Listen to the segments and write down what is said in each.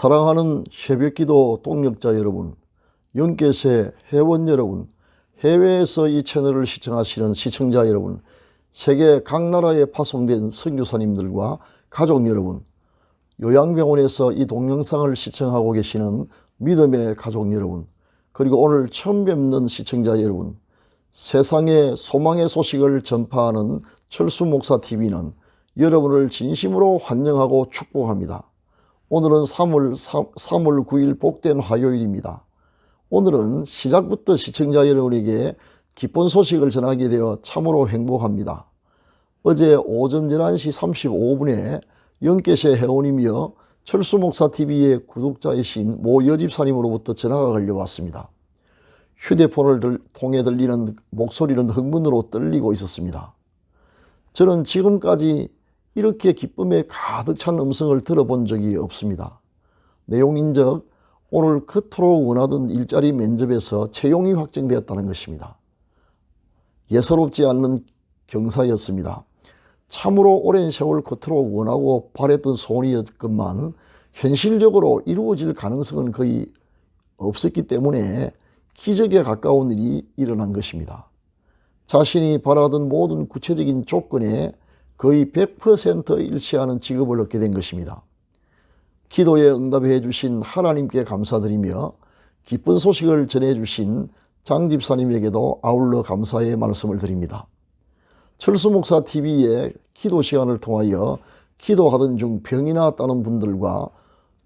사랑하는 새벽기도 동력자 여러분, 영계세 회원 여러분, 해외에서 이 채널을 시청하시는 시청자 여러분, 세계 각 나라에 파송된 선교사님들과 가족 여러분, 요양병원에서 이 동영상을 시청하고 계시는 믿음의 가족 여러분, 그리고 오늘 처음 뵙는 시청자 여러분, 세상에 소망의 소식을 전파하는 철수목사TV는 여러분을 진심으로 환영하고 축복합니다. 오늘은 3월 9일 복된 화요일입니다. 오늘은 시작부터 시청자 여러분에게 기쁜 소식을 전하게 되어 참으로 행복합니다. 어제 오전 11시 35분에 영계세 회원이며 철수목사TV의 구독자이신 모 여집사님으로부터 전화가 걸려왔습니다. 휴대폰을 통해 들리는 목소리는 흥분으로 떨리고 있었습니다. 저는 지금까지 이렇게 기쁨에 가득 찬 음성을 들어본 적이 없습니다. 내용인즉 오늘 그토록 원하던 일자리 면접에서 채용이 확정되었다는 것입니다. 예사롭지 않는 경사였습니다. 참으로 오랜 세월 그토록 원하고 바랬던 소원이었건만 현실적으로 이루어질 가능성은 거의 없었기 때문에 기적에 가까운 일이 일어난 것입니다. 자신이 바라던 모든 구체적인 조건에 거의 100% 일치하는 직업을 얻게 된 것입니다. 기도에 응답해 주신 하나님께 감사드리며 기쁜 소식을 전해 주신 장 집사님에게도 아울러 감사의 말씀을 드립니다. 철수목사TV의 기도 시간을 통하여 기도하던 중 병이 나았다는 분들과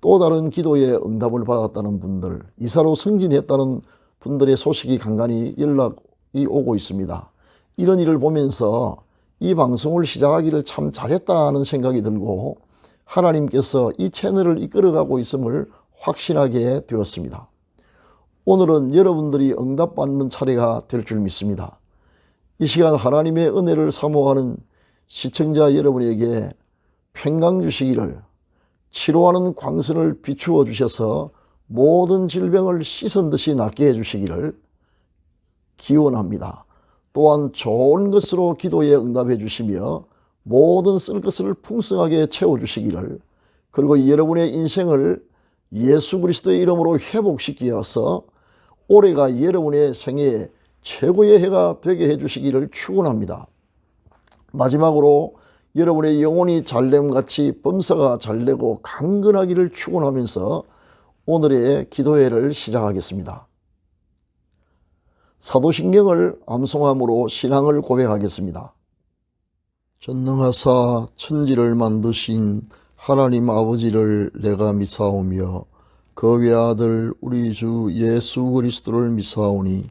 또 다른 기도에 응답을 받았다는 분들, 이사로 승진했다는 분들의 소식이 간간히 연락이 오고 있습니다. 이런 일을 보면서 이 방송을 시작하기를 참 잘했다는 생각이 들고 하나님께서 이 채널을 이끌어가고 있음을 확신하게 되었습니다. 오늘은 여러분들이 응답받는 차례가 될 줄 믿습니다. 이 시간 하나님의 은혜를 사모하는 시청자 여러분에게 평강 주시기를, 치료하는 광선을 비추어 주셔서 모든 질병을 씻은 듯이 낫게 해주시기를 기원합니다. 또한 좋은 것으로 기도에 응답해 주시며 모든 쓸 것을 풍성하게 채워주시기를, 그리고 여러분의 인생을 예수 그리스도의 이름으로 회복시키어서 올해가 여러분의 생애의 최고의 해가 되게 해주시기를 축원합니다. 마지막으로 여러분의 영혼이 잘됨같이 범사가 잘되고 강건하기를 축원하면서 오늘의 기도회를 시작하겠습니다. 사도신경을 암송함으로 신앙을 고백하겠습니다. 전능하사 천지를 만드신 하나님 아버지를 내가 믿사오며 그 외아들 우리 주 예수 그리스도를 믿사오니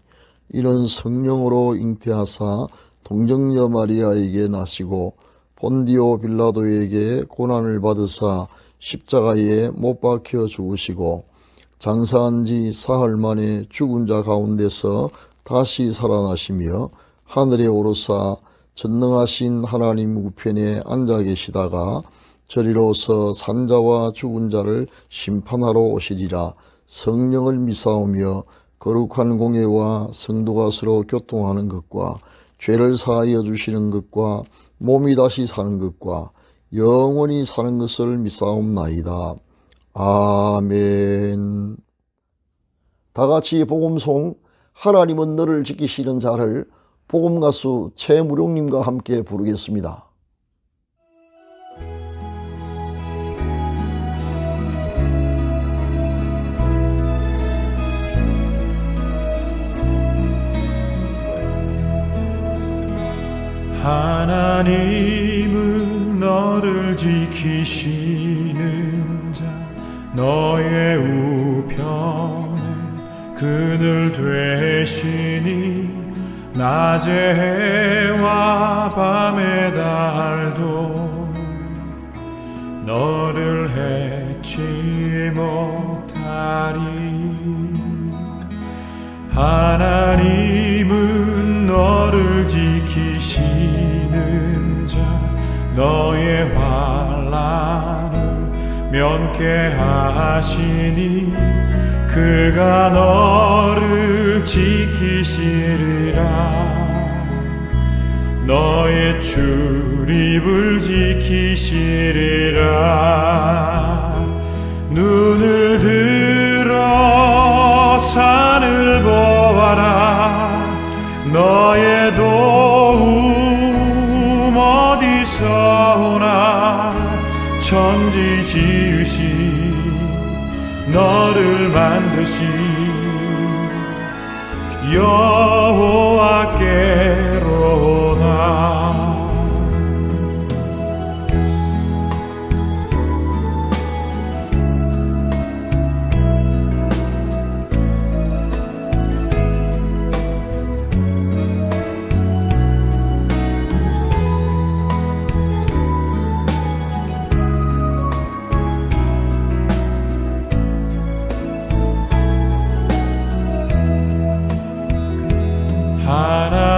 이는 성령으로 잉태하사 동정녀 마리아에게 나시고 본디오 빌라도에게 고난을 받으사 십자가에 못 박혀 죽으시고 장사한 지 사흘 만에 죽은 자 가운데서 다시 살아나시며 하늘에 오르사 전능하신 하나님 우편에 앉아 계시다가 저리로서 산자와 죽은 자를 심판하러 오시리라. 성령을 믿사오며 거룩한 공예와 성도가 서로 교통하는 것과 죄를 사하여 주시는 것과 몸이 다시 사는 것과 영원히 사는 것을 믿사옵나이다. 아멘. 다같이 복음송 하나님은 너를 지키시는 자를 복음가수 최무룡님과 함께 부르겠습니다. 하나님은 너를 지키시는 자, 너의 우편에 그늘 되시니 낮의 해와 밤의 달도 너를 해치 못하리. 하나님은 너를 지키시는 자, 너의 환난을 면케하시니 그가 너를 지키시리라. 너의 출입을 지키시리라. 눈을 천지 지으신 너를 만드신 여호와께로다.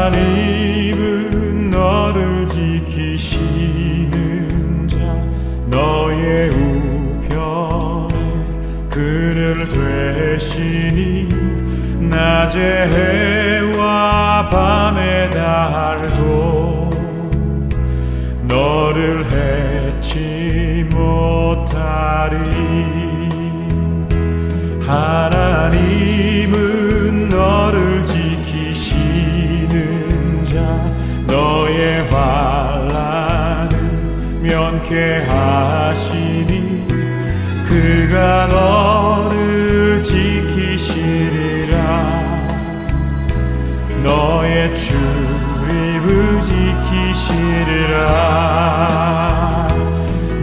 하나님은 너를 지키시는 자 너의 우편에 그늘 되시니 낮의 해와 밤의 달도 너를 해치 못하리. 하나님은 너를 지키시는 자 너의 환난을 면케하시니 그가 너를 지키시리라. 너의 출입을 지키시리라.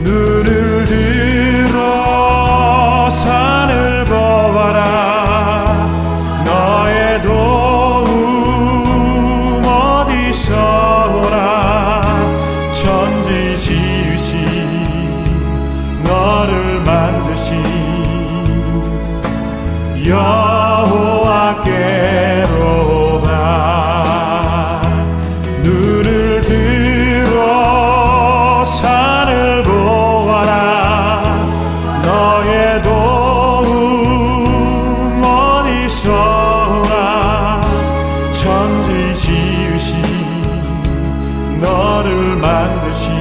눈을 들어 산을 보아라. 너의 도움 어디서 오나. 천지 지으신 너를 만드신 여호와께로다. 눈을 들어 산을 보아라. 너의 도움 어디서 오나. 천지 지으신 너를 만드신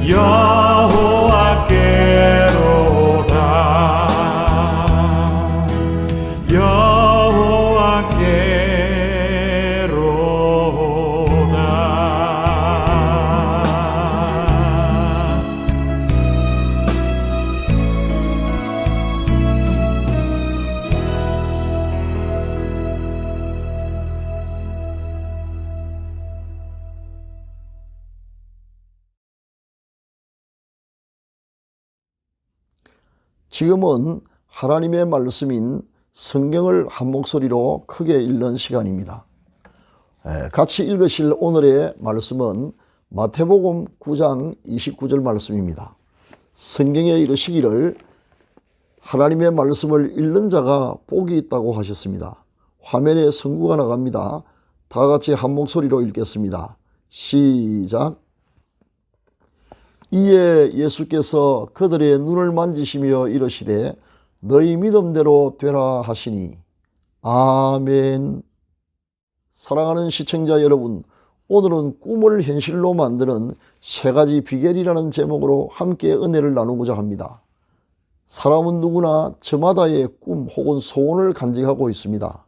여호와께로다. 지금은 하나님의 말씀인 성경을 한 목소리로 크게 읽는 시간입니다. 같이 읽으실 오늘의 말씀은 마태복음 9장 29절 말씀입니다. 성경에 이르시기를 하나님의 말씀을 읽는 자가 복이 있다고 하셨습니다. 화면에 성구가 나갑니다. 다 같이 한 목소리로 읽겠습니다. 시작. 이에 예수께서 그들의 눈을 만지시며 이르시되 너희 믿음대로 되라 하시니 아멘. 사랑하는 시청자 여러분, 오늘은 꿈을 현실로 만드는 세 가지 비결이라는 제목으로 함께 은혜를 나누고자 합니다. 사람은 누구나 저마다의 꿈 혹은 소원을 간직하고 있습니다.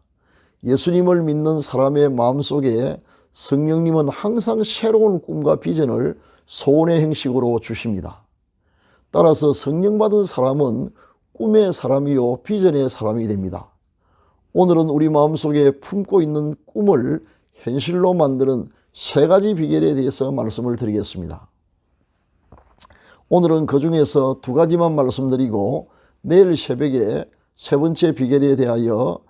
예수님을 믿는 사람의 마음속에 성령님은 항상 새로운 꿈과 비전을 소원의 형식으로 주십니다. 따라서 성령 받은 사람은 꿈의 사람이요 비전의 사람이 됩니다. 오늘은 우리 마음속에 품고 있는 꿈을 현실로 만드는 세 가지 비결에 대해서 말씀을 드리겠습니다. 오늘은 그 중에서 두 가지만 말씀드리고 내일 새벽에 세 번째 비결에 대하여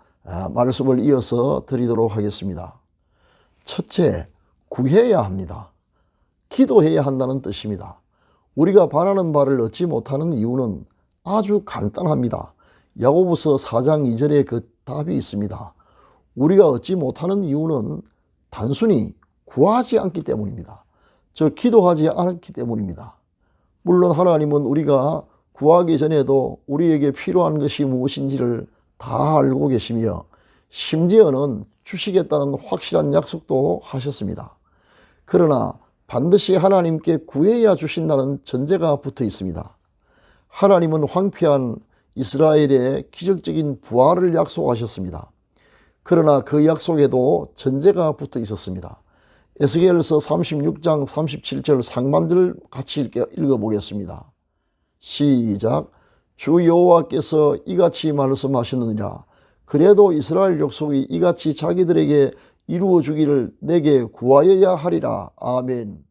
말씀을 이어서 드리도록 하겠습니다. 첫째, 구해야 합니다. 기도해야 한다는 뜻입니다. 우리가 바라는 바를 얻지 못하는 이유는 아주 간단합니다. 야고보서 4장 2절에 그 답이 있습니다. 우리가 얻지 못하는 이유는 단순히 구하지 않기 때문입니다. 즉 기도하지 않기 때문입니다. 물론 하나님은 우리가 구하기 전에도 우리에게 필요한 것이 무엇인지를 다 알고 계시며 심지어는 주시겠다는 확실한 약속도 하셨습니다. 그러나 반드시 하나님께 구해야 주신다는 전제가 붙어 있습니다. 하나님은 황폐한 이스라엘의 기적적인 부활을 약속하셨습니다. 그러나 그 약속에도 전제가 붙어 있었습니다. 에스겔서 36장 37절 상반절 같이 읽어보겠습니다. 시작. 주 여호와께서 이같이 말씀하시느니라. 그래도 이스라엘 족속이 이같이 자기들에게 이루어 주기를 내게 구하여야 하리라. 아멘.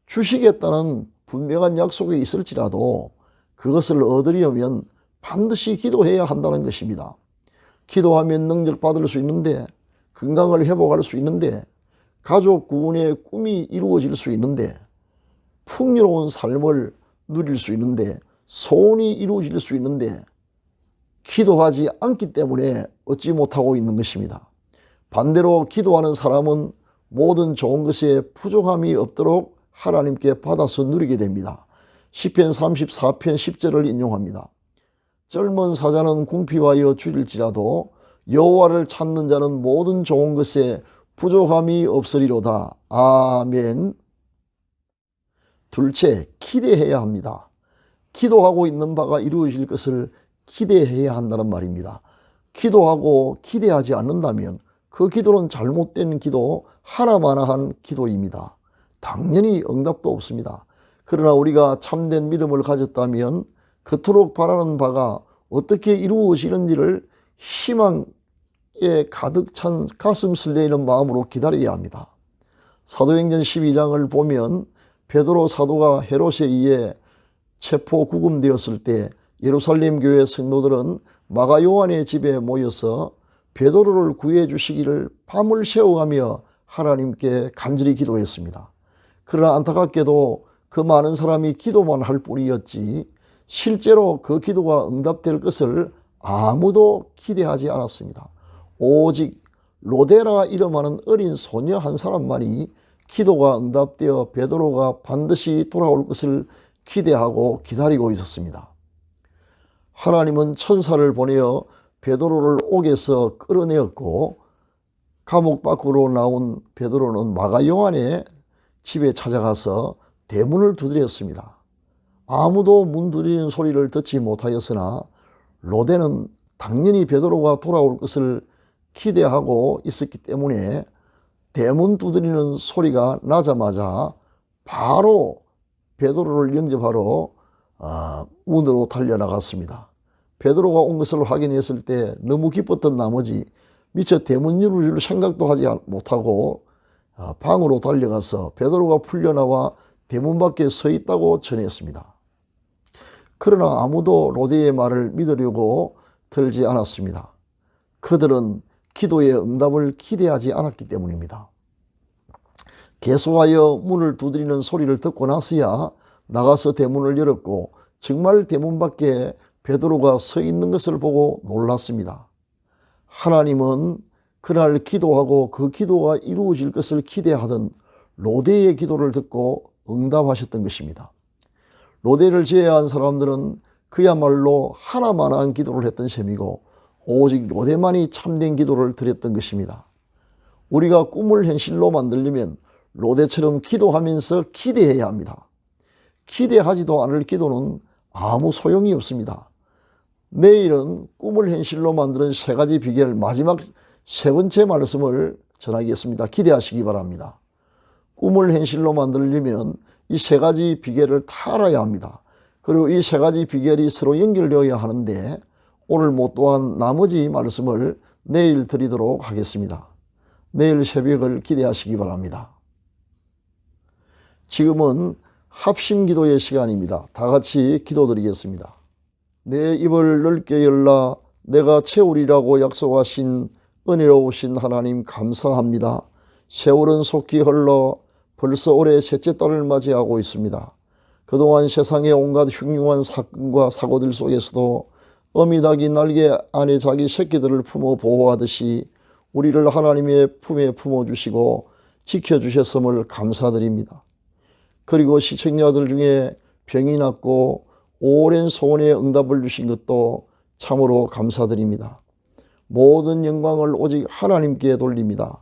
주시겠다는 분명한 약속이 있을지라도 그것을 얻으려면 반드시 기도해야 한다는 것입니다. 기도하면 능력받을 수 있는데, 건강을 회복할 수 있는데, 가족 구원의 꿈이 이루어질 수 있는데, 풍요로운 삶을 누릴 수 있는데, 소원이 이루어질 수 있는데 기도하지 않기 때문에 얻지 못하고 있는 것입니다. 반대로 기도하는 사람은 모든 좋은 것에 부족함이 없도록 하나님께 받아서 누리게 됩니다. 시편 34편 10절을 인용합니다. 젊은 사자는 궁핍하여 줄일지라도 여호와를 찾는 자는 모든 좋은 것에 부족함이 없으리로다. 아멘. 둘째, 기대해야 합니다. 기도하고 있는 바가 이루어질 것을 기대해야 한다는 말입니다. 기도하고 기대하지 않는다면 그 기도는 잘못된 기도, 하나마나한 기도입니다. 당연히 응답도 없습니다. 그러나 우리가 참된 믿음을 가졌다면 그토록 바라는 바가 어떻게 이루어지는지를 희망에 가득 찬 가슴 설레이는 마음으로 기다려야 합니다. 사도행전 12장을 보면 베드로 사도가 헤롯에 의해 체포 구금되었을 때 예루살렘 교회 성도들은 마가 요한의 집에 모여서 베드로를 구해 주시기를 밤을 새워가며 하나님께 간절히 기도했습니다. 그러나 안타깝게도 그 많은 사람이 기도만 할 뿐이었지 실제로 그 기도가 응답될 것을 아무도 기대하지 않았습니다. 오직 로데라 이름하는 어린 소녀 한 사람만이 기도가 응답되어 베드로가 반드시 돌아올 것을 기대하고 기다리고 있었습니다. 하나님은 천사를 보내어 베드로를 옥에서 끌어내었고 감옥 밖으로 나온 베드로는 마가 요한의 집에 찾아가서 대문을 두드렸습니다. 아무도 문 두드리는 소리를 듣지 못하였으나 로데는 당연히 베드로가 돌아올 것을 기대하고 있었기 때문에 대문 두드리는 소리가 나자마자 바로 베드로를 영접하러 문으로 달려나갔습니다. 베드로가 온 것을 확인했을 때 너무 기뻤던 나머지 미처 대문 열을 생각도 하지 못하고 방으로 달려가서 베드로가 풀려나와 대문 밖에 서 있다고 전했습니다. 그러나 아무도 로데의 말을 믿으려고 들지 않았습니다. 그들은 기도의 응답을 기대하지 않았기 때문입니다. 계속하여 문을 두드리는 소리를 듣고 나서야 나가서 대문을 열었고 정말 대문 밖에 베드로가 서 있는 것을 보고 놀랐습니다. 하나님은 그날 기도하고 그 기도가 이루어질 것을 기대하던 로데의 기도를 듣고 응답하셨던 것입니다. 로데를 제외한 사람들은 그야말로 하나만한 기도를 했던 셈이고 오직 로데만이 참된 기도를 드렸던 것입니다. 우리가 꿈을 현실로 만들려면 로데처럼 기도하면서 기대해야 합니다. 기대하지도 않을 기도는 아무 소용이 없습니다. 내일은 꿈을 현실로 만드는 3가지 비결 마지막 3번째 말씀을 전하겠습니다. 기대하시기 바랍니다. 꿈을 현실로 만들려면 이 3가지 비결을 다 알아야 합니다. 그리고 이 3가지 비결이 서로 연결되어야 하는데 오늘 못 또한 나머지 말씀을 내일 드리도록 하겠습니다. 내일 새벽을 기대하시기 바랍니다. 지금은 합심기도의 시간입니다. 다 같이 기도드리겠습니다. 내 입을 넓게 열라 내가 채우리라고 약속하신 은혜로우신 하나님 감사합니다. 세월은 속히 흘러 벌써 올해 셋째 달을 맞이하고 있습니다. 그동안 세상의 온갖 흉흉한 사건과 사고들 속에서도 어미닭이 날개 안에 자기 새끼들을 품어 보호하듯이 우리를 하나님의 품에 품어주시고 지켜주셨음을 감사드립니다. 그리고 시청자들 중에 병이 났고 오랜 소원에 응답을 주신 것도 참으로 감사드립니다. 모든 영광을 오직 하나님께 돌립니다.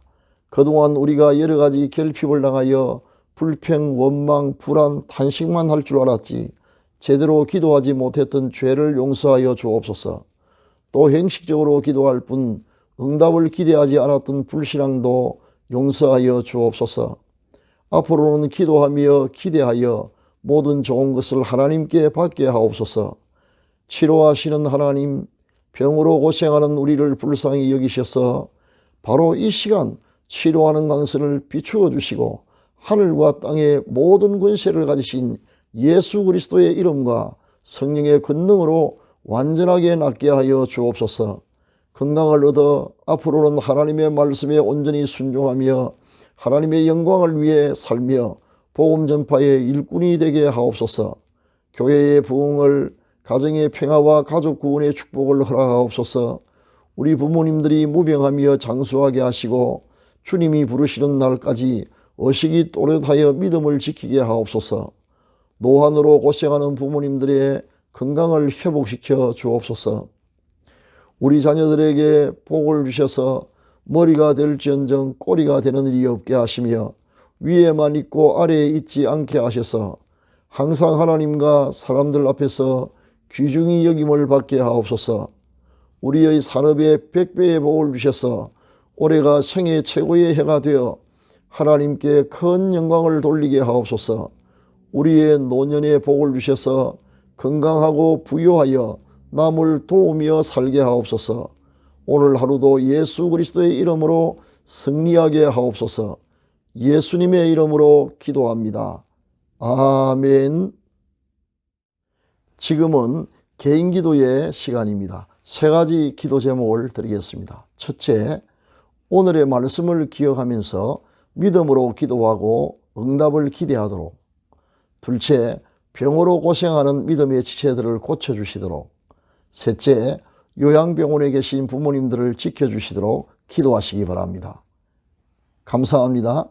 그동안 우리가 여러 가지 결핍을 당하여 불평, 원망, 불안, 탄식만 할 줄 알았지 제대로 기도하지 못했던 죄를 용서하여 주옵소서. 또 형식적으로 기도할 뿐 응답을 기대하지 않았던 불신앙도 용서하여 주옵소서. 앞으로는 기도하며 기대하여 모든 좋은 것을 하나님께 받게 하옵소서. 치료하시는 하나님, 병으로 고생하는 우리를 불쌍히 여기셔서 바로 이 시간 치료하는 강선을 비추어 주시고 하늘과 땅의 모든 권세를 가지신 예수 그리스도의 이름과 성령의 권능으로 완전하게 낫게 하여 주옵소서. 건강을 얻어 앞으로는 하나님의 말씀에 온전히 순종하며 하나님의 영광을 위해 살며 복음 전파의 일꾼이 되게 하옵소서. 교회의 부흥을, 가정의 평화와 가족 구원의 축복을 허락하옵소서. 우리 부모님들이 무병하며 장수하게 하시고 주님이 부르시는 날까지 의식이 또렷하여 믿음을 지키게 하옵소서. 노환으로 고생하는 부모님들의 건강을 회복시켜 주옵소서. 우리 자녀들에게 복을 주셔서 머리가 될지언정 꼬리가 되는 일이 없게 하시며 위에만 있고 아래에 있지 않게 하셔서 항상 하나님과 사람들 앞에서 귀중히 여김을 받게 하옵소서. 우리의 산업에 100배의 복을 주셔서 올해가 생애 최고의 해가 되어 하나님께 큰 영광을 돌리게 하옵소서. 우리의 노년에 복을 주셔서 건강하고 부유하여 남을 도우며 살게 하옵소서. 오늘 하루도 예수 그리스도의 이름으로 승리하게 하옵소서. 예수님의 이름으로 기도합니다. 아멘. 지금은 개인 기도의 시간입니다. 세 가지 기도 제목을 드리겠습니다. 첫째, 오늘의 말씀을 기억하면서 믿음으로 기도하고 응답을 기대하도록. 둘째, 병으로 고생하는 믿음의 지체들을 고쳐주시도록. 셋째, 요양병원에 계신 부모님들을 지켜주시도록 기도하시기 바랍니다. 감사합니다.